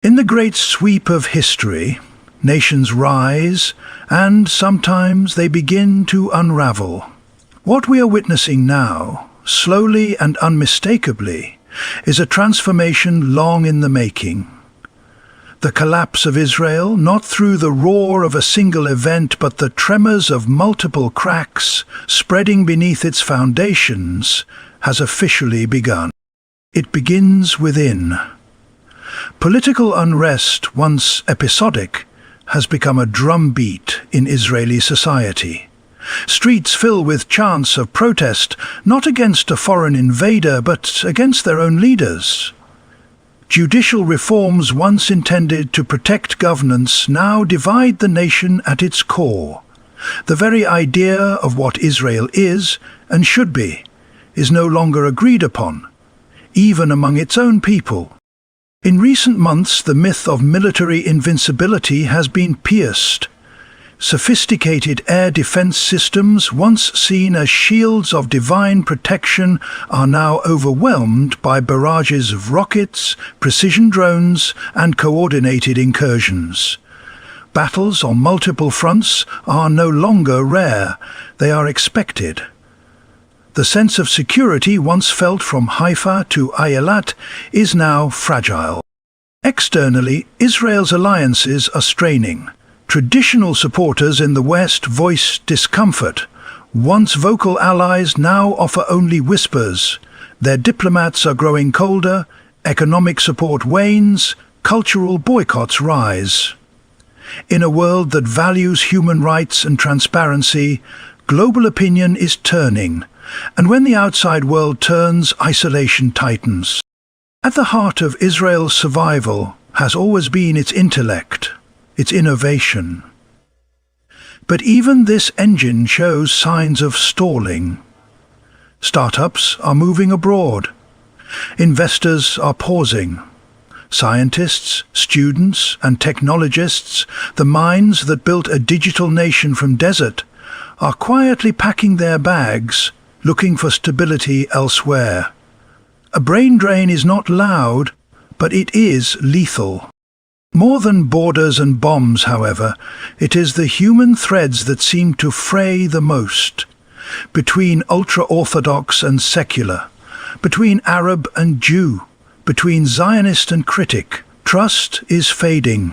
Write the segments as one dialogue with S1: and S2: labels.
S1: In the great sweep of history, nations rise, and sometimes they begin to unravel. What we are witnessing now, slowly and unmistakably, is a transformation long in the making. The collapse of Israel, not through the roar of a single event, but the tremors of multiple cracks spreading beneath its foundations, has officially begun. It begins within. Political unrest, once episodic, has become a drumbeat in Israeli society. Streets fill with chants of protest, not against a foreign invader, but against their own leaders. Judicial reforms once intended to protect governance now divide the nation at its core. The very idea of what Israel is, and should be, is no longer agreed upon, even among its own people. In recent months, the myth of military invincibility has been pierced. Sophisticated air defense systems, once seen as shields of divine protection, are now overwhelmed by barrages of rockets, precision drones, and coordinated incursions. Battles on multiple fronts are no longer rare, they are expected. The sense of security once felt from Haifa to Eilat is now fragile. Externally, Israel's alliances are straining. Traditional supporters in the West voice discomfort. Once vocal allies now offer only whispers. Their diplomats are growing colder, economic support wanes, cultural boycotts rise. In a world that values human rights and transparency, global opinion is turning. And when the outside world turns, isolation tightens. At the heart of Israel's survival has always been its intellect, its innovation. But even this engine shows signs of stalling. Startups are moving abroad. Investors are pausing. Scientists, students, and technologists, the minds that built a digital nation from desert, are quietly packing their bags, looking for stability elsewhere. A brain drain is not loud, but it is lethal. More than borders and bombs, however, it is the human threads that seem to fray the most. Between ultra-Orthodox and secular, between Arab and Jew, between Zionist and critic, trust is fading.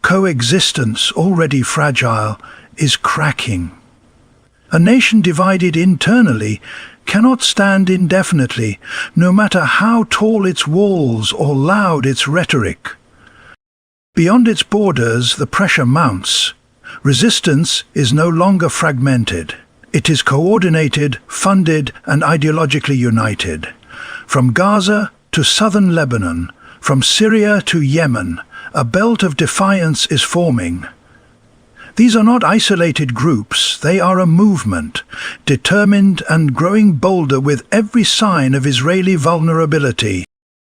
S1: Coexistence, already fragile, is cracking. A nation divided internally cannot stand indefinitely, no matter how tall its walls or loud its rhetoric. Beyond its borders, the pressure mounts. Resistance is no longer fragmented. It is coordinated, funded, and ideologically united. From Gaza to southern Lebanon, from Syria to Yemen, a belt of defiance is forming. These are not isolated groups, they are a movement, determined and growing bolder with every sign of Israeli vulnerability.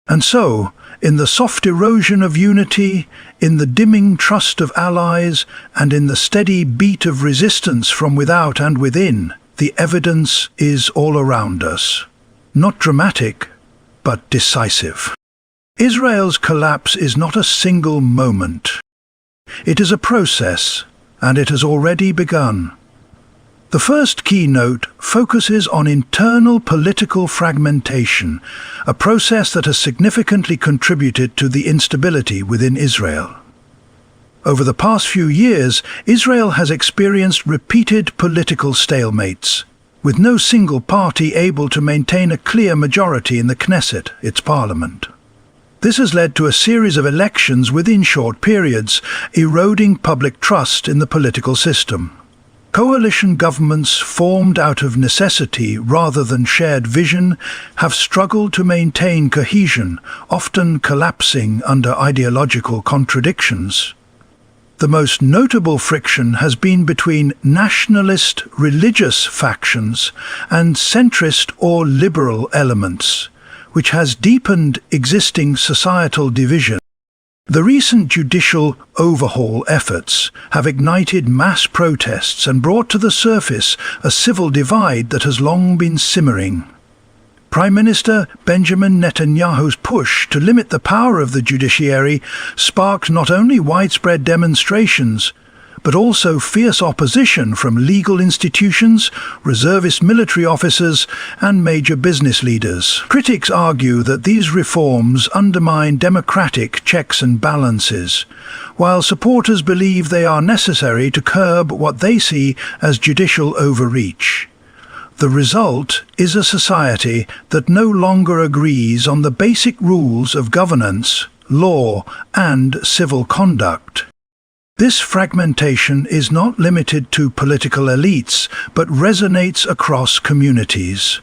S1: And so, in the soft erosion of unity, in the dimming trust of allies, and in the steady beat of resistance from without and within, the evidence is all around us. Not dramatic, but decisive. Israel's collapse is not a single moment. It is a process, and it has already begun. The first keynote focuses on internal political fragmentation, a process that has significantly contributed to the instability within Israel. Over the past few years, Israel has experienced repeated political stalemates, with no single party able to maintain a clear majority in the Knesset, its parliament. This has led to a series of elections within short periods, eroding public trust in the political system. Coalition governments formed out of necessity rather than shared vision have struggled to maintain cohesion, often collapsing under ideological contradictions. The most notable friction has been between nationalist religious factions and centrist or liberal elements, which has deepened existing societal division. The recent judicial overhaul efforts have ignited mass protests and brought to the surface a civil divide that has long been simmering. Prime Minister Benjamin Netanyahu's push to limit the power of the judiciary sparked not only widespread demonstrations, but also fierce opposition from legal institutions, reservist military officers, and major business leaders. Critics argue that these reforms undermine democratic checks and balances, while supporters believe they are necessary to curb what they see as judicial overreach. The result is a society that no longer agrees on the basic rules of governance, law, and civil conduct. This fragmentation is not limited to political elites, but resonates across communities.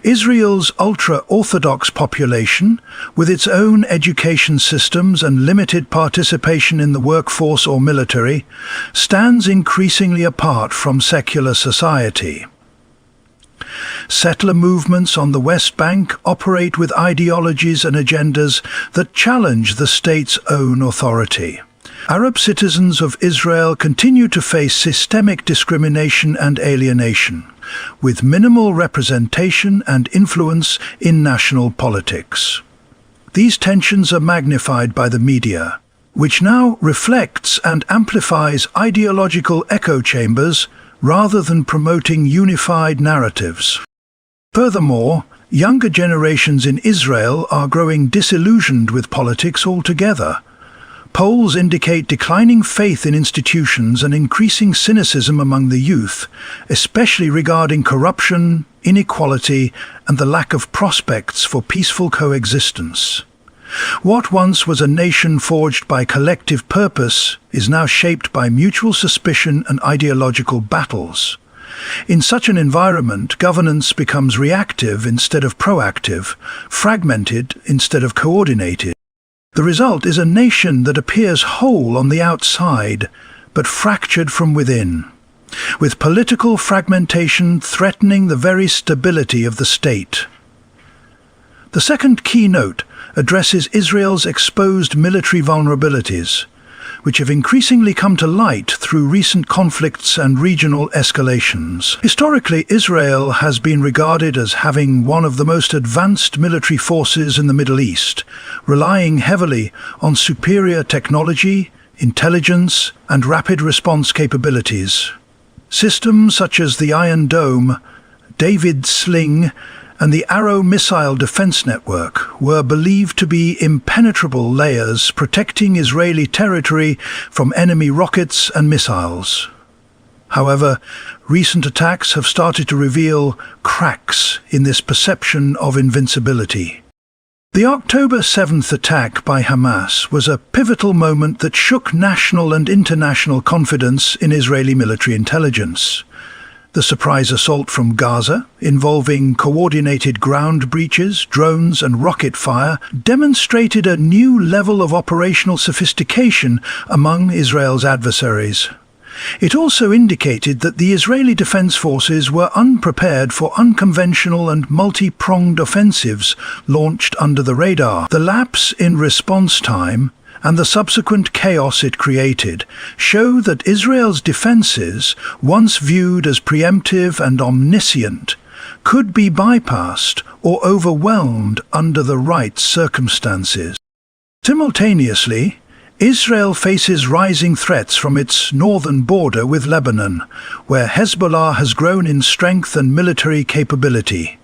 S1: Israel's ultra-Orthodox population, with its own education systems and limited participation in the workforce or military, stands increasingly apart from secular society. Settler movements on the West Bank operate with ideologies and agendas that challenge the state's own authority. Arab citizens of Israel continue to face systemic discrimination and alienation, with minimal representation and influence in national politics. These tensions are magnified by the media, which now reflects and amplifies ideological echo chambers rather than promoting unified narratives. Furthermore, younger generations in Israel are growing disillusioned with politics altogether. Polls indicate declining faith in institutions and increasing cynicism among the youth, especially regarding corruption, inequality, and the lack of prospects for peaceful coexistence. What once was a nation forged by collective purpose is now shaped by mutual suspicion and ideological battles. In such an environment, governance becomes reactive instead of proactive, fragmented instead of coordinated. The result is a nation that appears whole on the outside, but fractured from within, with political fragmentation threatening the very stability of the state. The second keynote addresses Israel's exposed military vulnerabilities, which have increasingly come to light through recent conflicts and regional escalations. Historically, Israel has been regarded as having one of the most advanced military forces in the Middle East, relying heavily on superior technology, intelligence, and rapid response capabilities. Systems such as the Iron Dome, David Sling, and the Arrow missile defense network were believed to be impenetrable layers protecting Israeli territory from enemy rockets and missiles. However, recent attacks have started to reveal cracks in this perception of invincibility. The October 7th attack by Hamas was a pivotal moment that shook national and international confidence in Israeli military intelligence. The surprise assault from Gaza, involving coordinated ground breaches, drones and rocket fire, demonstrated a new level of operational sophistication among Israel's adversaries. It also indicated that the Israeli defense forces were unprepared for unconventional and multi-pronged offensives launched under the radar. The lapse in response time and the subsequent chaos it created show that Israel's defenses, once viewed as preemptive and omniscient, could be bypassed or overwhelmed under the right circumstances. Simultaneously, Israel faces rising threats from its northern border with Lebanon, where Hezbollah has grown in strength and military capability.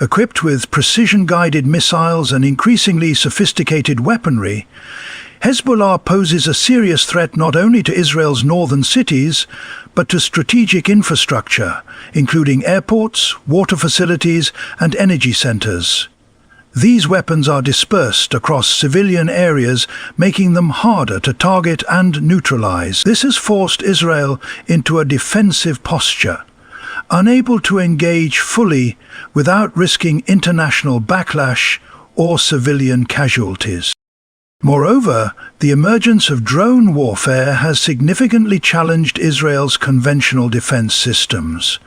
S1: Equipped with precision-guided missiles and increasingly sophisticated weaponry, Hezbollah poses a serious threat not only to Israel's northern cities, but to strategic infrastructure, including airports, water facilities, and energy centers. These weapons are dispersed across civilian areas, making them harder to target and neutralize. This has forced Israel into a defensive posture, unable to engage fully without risking international backlash or civilian casualties. Moreover, the emergence of drone warfare has significantly challenged Israel's conventional defense systems.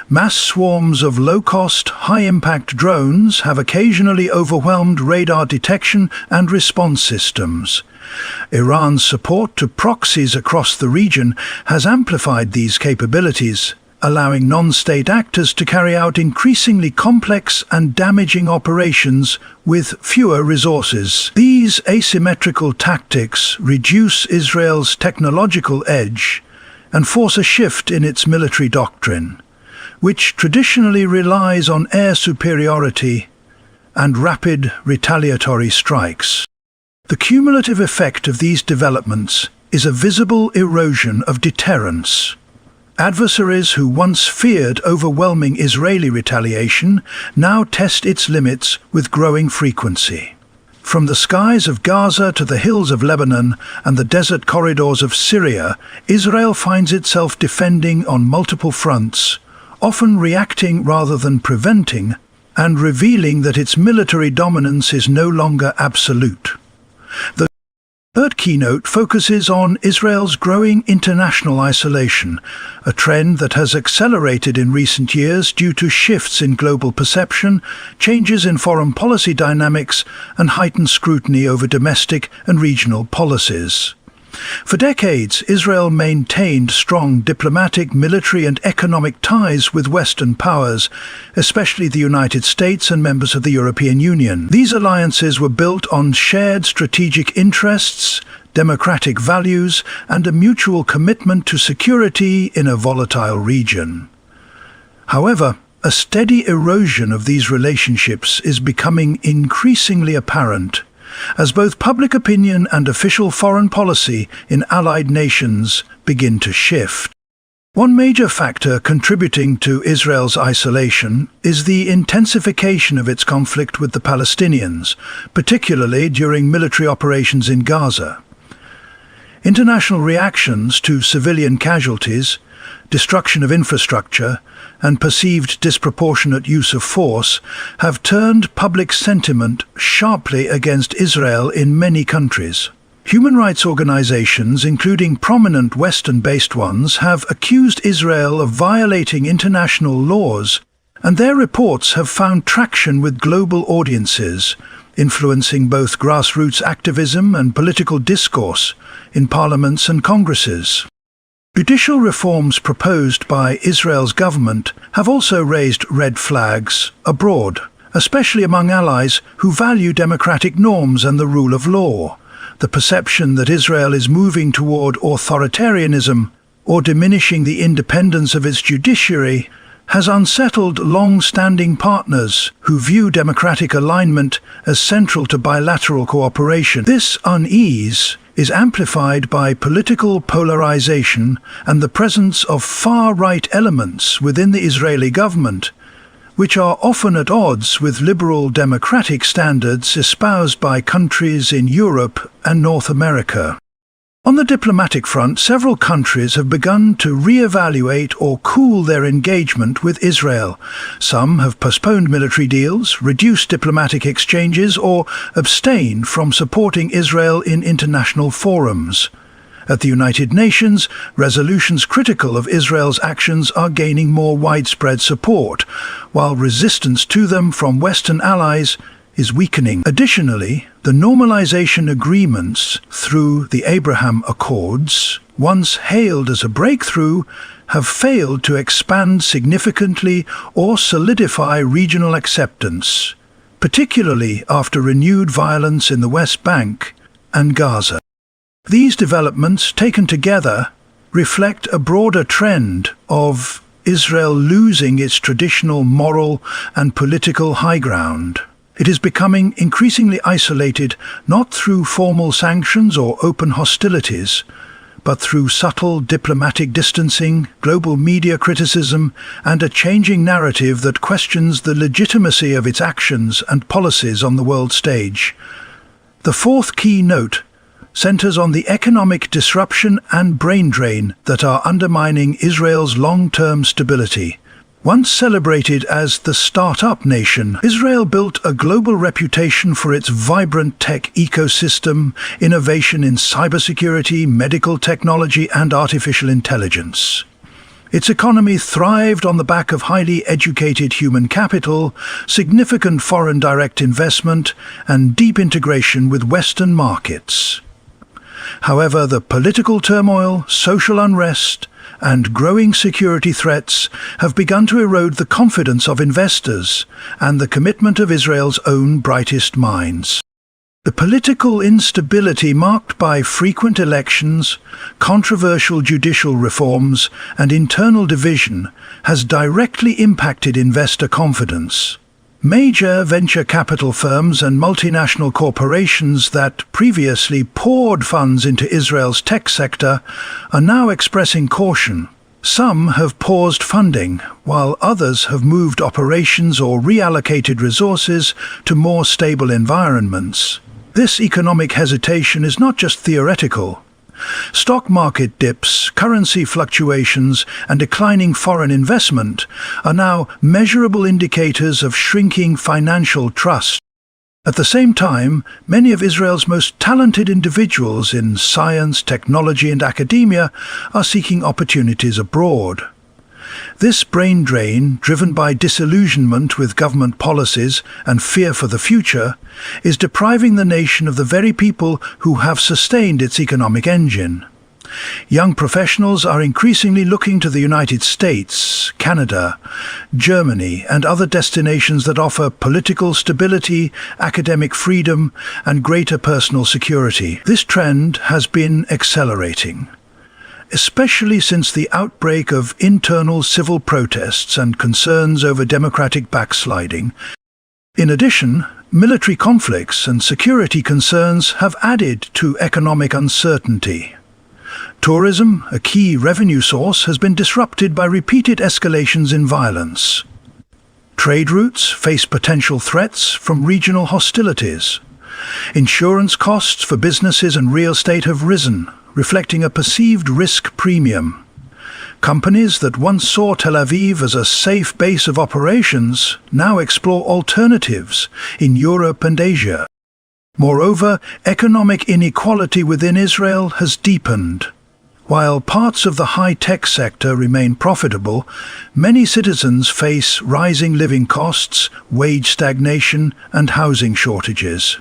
S1: Mass swarms of low-cost, high-impact drones have occasionally overwhelmed radar detection and response systems. Iran's support to proxies across the region has amplified these capabilities, allowing non-state actors to carry out increasingly complex and damaging operations with fewer resources. These asymmetrical tactics reduce Israel's technological edge and force a shift in its military doctrine, which traditionally relies on air superiority and rapid retaliatory strikes. The cumulative effect of these developments is a visible erosion of deterrence. Adversaries who once feared overwhelming Israeli retaliation now test its limits with growing frequency. From the skies of Gaza to the hills of Lebanon and the desert corridors of Syria, Israel finds itself defending on multiple fronts, often reacting rather than preventing, and revealing that its military dominance is no longer absolute. The third keynote focuses on Israel's growing international isolation, a trend that has accelerated in recent years due to shifts in global perception, changes in foreign policy dynamics, and heightened scrutiny over domestic and regional policies. For decades, Israel maintained strong diplomatic, military and economic ties with Western powers, especially the United States and members of the European Union. These alliances were built on shared strategic interests, democratic values, and a mutual commitment to security in a volatile region. However, a steady erosion of these relationships is becoming increasingly apparent, as both public opinion and official foreign policy in allied nations begin to shift. One major factor contributing to Israel's isolation is the intensification of its conflict with the Palestinians, particularly during military operations in Gaza. International reactions to civilian casualties, destruction of infrastructure, and perceived disproportionate use of force have turned public sentiment sharply against Israel in many countries. Human rights organizations, including prominent Western-based ones, have accused Israel of violating international laws, and their reports have found traction with global audiences, influencing both grassroots activism and political discourse in parliaments and congresses. Judicial reforms proposed by Israel's government have also raised red flags abroad, especially among allies who value democratic norms and the rule of law. The perception that Israel is moving toward authoritarianism or diminishing the independence of its judiciary has unsettled long-standing partners who view democratic alignment as central to bilateral cooperation. This unease is amplified by political polarization and the presence of far-right elements within the Israeli government, which are often at odds with liberal democratic standards espoused by countries in Europe and North America. On the diplomatic front, several countries have begun to re-evaluate or cool their engagement with Israel. Some have postponed military deals, reduced diplomatic exchanges, or abstained from supporting Israel in international forums. At the United Nations, resolutions critical of Israel's actions are gaining more widespread support, while resistance to them from Western allies is weakening. Additionally, the normalization agreements through the Abraham Accords, once hailed as a breakthrough, have failed to expand significantly or solidify regional acceptance, particularly after renewed violence in the West Bank and Gaza. These developments, taken together, reflect a broader trend of Israel losing its traditional moral and political high ground. It is becoming increasingly isolated not through formal sanctions or open hostilities, but through subtle diplomatic distancing, global media criticism, and a changing narrative that questions the legitimacy of its actions and policies on the world stage. The fourth key note centers on the economic disruption and brain drain that are undermining Israel's long-term stability. Once celebrated as the start-up nation, Israel built a global reputation for its vibrant tech ecosystem, innovation in cybersecurity, medical technology, and artificial intelligence. Its economy thrived on the back of highly educated human capital, significant foreign direct investment, and deep integration with Western markets. However, the political turmoil, social unrest, and growing security threats have begun to erode the confidence of investors and the commitment of Israel's own brightest minds. The political instability marked by frequent elections, controversial judicial reforms, and internal division has directly impacted investor confidence. Major venture capital firms and multinational corporations that previously poured funds into Israel's tech sector are now expressing caution. Some have paused funding, while others have moved operations or reallocated resources to more stable environments. This economic hesitation is not just theoretical. Stock market dips, currency fluctuations, and declining foreign investment are now measurable indicators of shrinking financial trust. At the same time, many of Israel's most talented individuals in science, technology, and academia are seeking opportunities abroad. This brain drain, driven by disillusionment with government policies and fear for the future, is depriving the nation of the very people who have sustained its economic engine. Young professionals are increasingly looking to the United States, Canada, Germany, and other destinations that offer political stability, academic freedom, and greater personal security. This trend has been accelerating, especially since the outbreak of internal civil protests and concerns over democratic backsliding. In addition, military conflicts and security concerns have added to economic uncertainty. Tourism, a key revenue source, has been disrupted by repeated escalations in violence. Trade routes face potential threats from regional hostilities. Insurance costs for businesses and real estate have risen, reflecting a perceived risk premium. Companies that once saw Tel Aviv as a safe base of operations now explore alternatives in Europe and Asia. Moreover, economic inequality within Israel has deepened. While parts of the high-tech sector remain profitable, many citizens face rising living costs, wage stagnation, and housing shortages.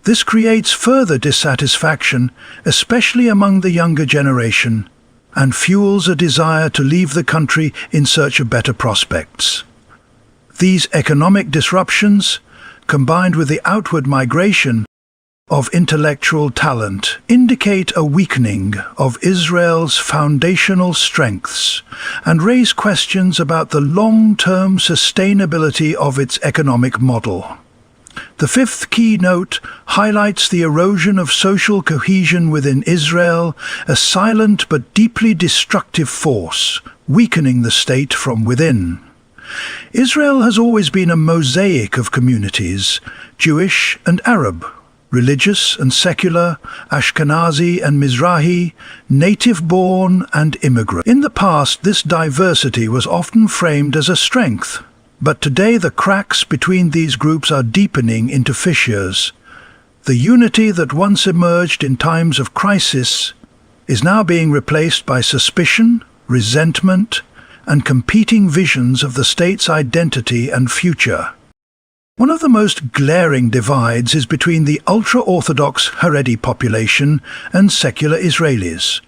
S1: This creates further dissatisfaction, especially among the younger generation, and fuels a desire to leave the country in search of better prospects. These economic disruptions, combined with the outward migration of intellectual talent, indicate a weakening of Israel's foundational strengths and raise questions about the long-term sustainability of its economic model. The fifth keynote highlights the erosion of social cohesion within Israel, a silent but deeply destructive force, weakening the state from within. Israel has always been a mosaic of communities, Jewish and Arab, religious and secular, Ashkenazi and Mizrahi, native-born and immigrant. In the past, this diversity was often framed as a strength. But today the cracks between these groups are deepening into fissures. The unity that once emerged in times of crisis is now being replaced by suspicion, resentment, and competing visions of the state's identity and future. One of the most glaring divides is between the ultra-Orthodox Haredi population and secular Israelis.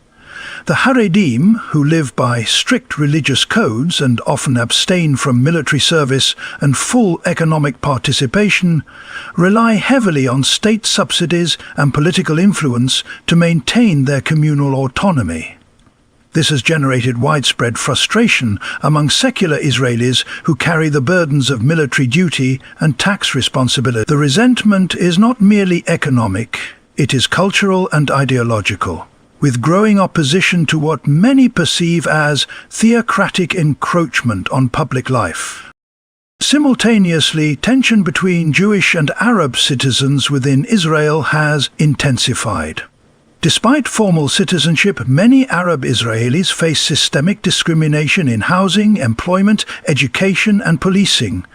S1: The Haredim, who live by strict religious codes and often abstain from military service and full economic participation, rely heavily on state subsidies and political influence to maintain their communal autonomy. This has generated widespread frustration among secular Israelis who carry the burdens of military duty and tax responsibility. The resentment is not merely economic, it is cultural and ideological, with growing opposition to what many perceive as theocratic encroachment on public life. Simultaneously, tension between Jewish and Arab citizens within Israel has intensified. Despite formal citizenship, many Arab Israelis face systemic discrimination in housing, employment, education, and policing.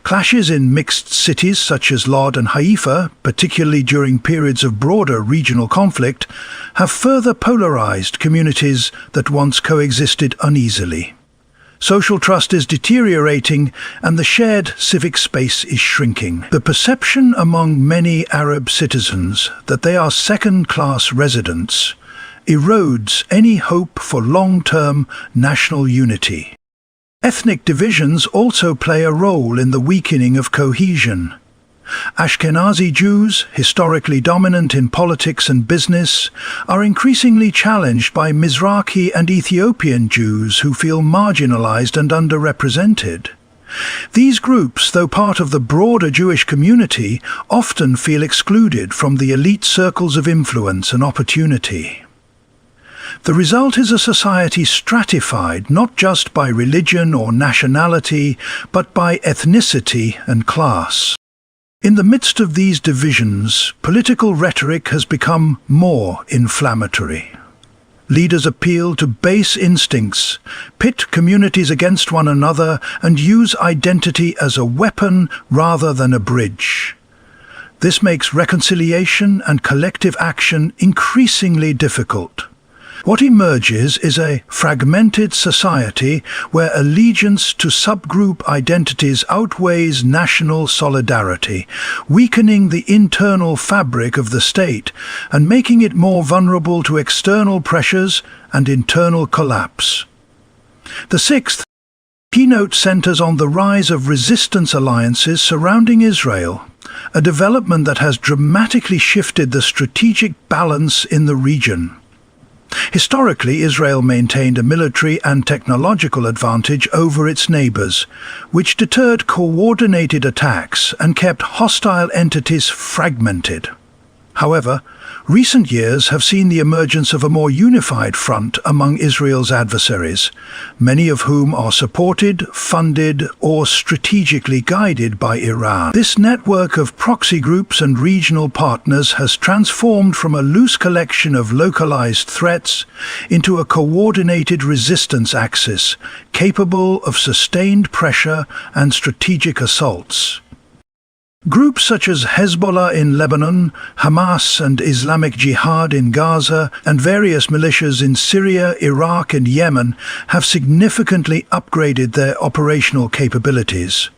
S1: Clashes in mixed cities such as Lod and Haifa, particularly during periods of broader regional conflict, have further polarized communities that once coexisted uneasily. Social trust is deteriorating and the shared civic space is shrinking. The perception among many Arab citizens that they are second-class residents erodes any hope for long-term national unity. Ethnic divisions also play a role in the weakening of cohesion. Ashkenazi Jews, historically dominant in politics and business, are increasingly challenged by Mizrahi and Ethiopian Jews who feel marginalized and underrepresented. These groups, though part of the broader Jewish community, often feel excluded from the elite circles of influence and opportunity. The result is a society stratified not just by religion or nationality, but by ethnicity and class. In the midst of these divisions, political rhetoric has become more inflammatory. Leaders appeal to base instincts, pit communities against one another, and use identity as a weapon rather than a bridge. This makes reconciliation and collective action increasingly difficult. What emerges is a fragmented society where allegiance to subgroup identities outweighs national solidarity, weakening the internal fabric of the state and making it more vulnerable to external pressures and internal collapse. The sixth keynote centers on the rise of resistance alliances surrounding Israel, a development that has dramatically shifted the strategic balance in the region. Historically, Israel maintained a military and technological advantage over its neighbors, which deterred coordinated attacks and kept hostile entities fragmented. However, recent years have seen the emergence of a more unified front among Israel's adversaries, many of whom are supported, funded, or strategically guided by Iran. This network of proxy groups and regional partners has transformed from a loose collection of localized threats into a coordinated resistance axis, capable of sustained pressure and strategic assaults. Groups such as Hezbollah in Lebanon, Hamas and Islamic Jihad in Gaza, and various militias in Syria, Iraq and Yemen have significantly upgraded their operational capabilities.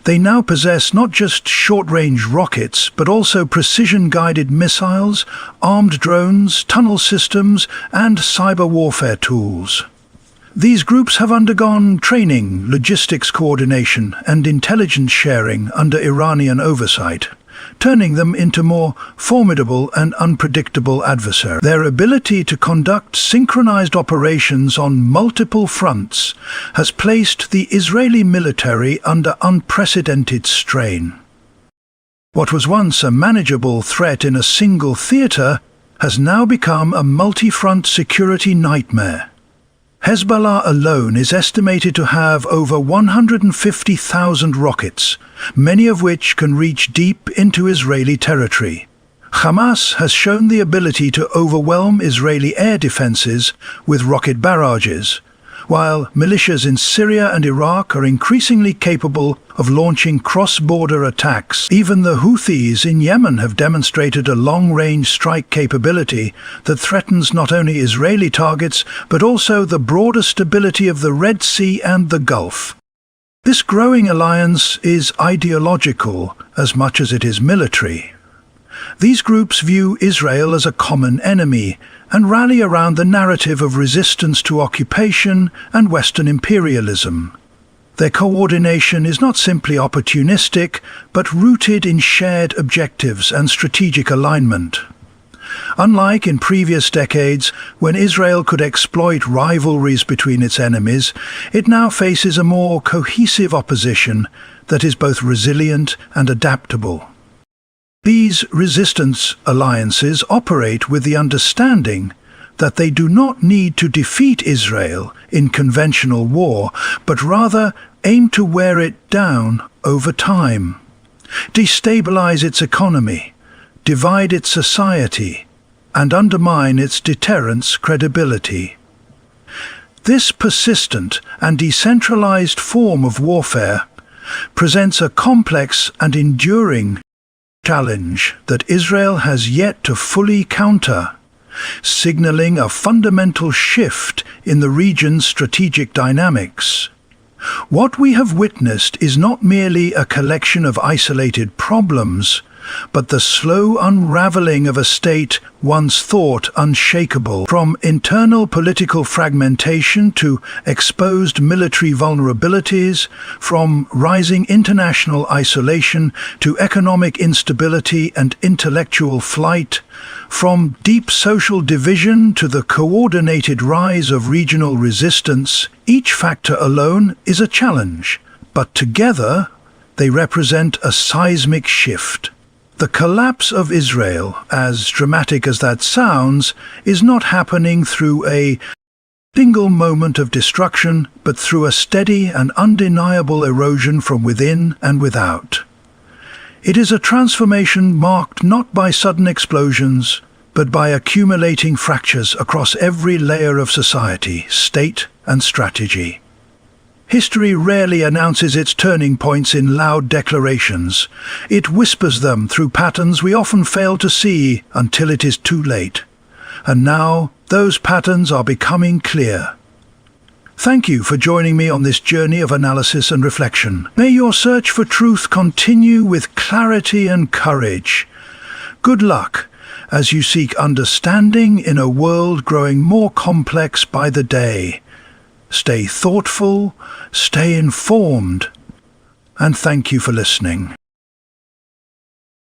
S1: They now possess not just short-range rockets, but also precision-guided missiles, armed drones, tunnel systems, and cyber warfare tools. These groups have undergone training, logistics coordination, and intelligence sharing under Iranian oversight, turning them into more formidable and unpredictable adversaries. Their ability to conduct synchronized operations on multiple fronts has placed the Israeli military under unprecedented strain. What was once a manageable threat in a single theater has now become a multi-front security nightmare. Hezbollah alone is estimated to have over 150,000 rockets, many of which can reach deep into Israeli territory. Hamas has shown the ability to overwhelm Israeli air defenses with rocket barrages, while militias in Syria and Iraq are increasingly capable of launching cross-border attacks. Even the Houthis in Yemen have demonstrated a long-range strike capability that threatens not only Israeli targets, but also the broader stability of the Red Sea and the Gulf. This growing alliance is ideological as much as it is military. These groups view Israel as a common enemy and rally around the narrative of resistance to occupation and Western imperialism. Their coordination is not simply opportunistic, but rooted in shared objectives and strategic alignment. Unlike in previous decades, when Israel could exploit rivalries between its enemies, it now faces a more cohesive opposition that is both resilient and adaptable. These resistance alliances operate with the understanding that they do not need to defeat Israel in conventional war, but rather aim to wear it down over time, destabilize its economy, divide its society, and undermine its deterrence credibility. This persistent and decentralized form of warfare presents a complex and enduring challenge that Israel has yet to fully counter, signaling a fundamental shift in the region's strategic dynamics. What we have witnessed is not merely a collection of isolated problems, but the slow unraveling of a state once thought unshakable. From internal political fragmentation to exposed military vulnerabilities, from rising international isolation to economic instability and intellectual flight, from deep social division to the coordinated rise of regional resistance, each factor alone is a challenge, but together they represent a seismic shift. The collapse of Israel, as dramatic as that sounds, is not happening through a single moment of destruction, but through a steady and undeniable erosion from within and without. It is a transformation marked not by sudden explosions, but by accumulating fractures across every layer of society, state, and strategy. History rarely announces its turning points in loud declarations. It whispers them through patterns we often fail to see until it is too late. And now, those patterns are becoming clear. Thank you for joining me on this journey of analysis and reflection. May your search for truth continue with clarity and courage. Good luck as you seek understanding in a world growing more complex by the day. Stay thoughtful, stay informed, and thank you for listening.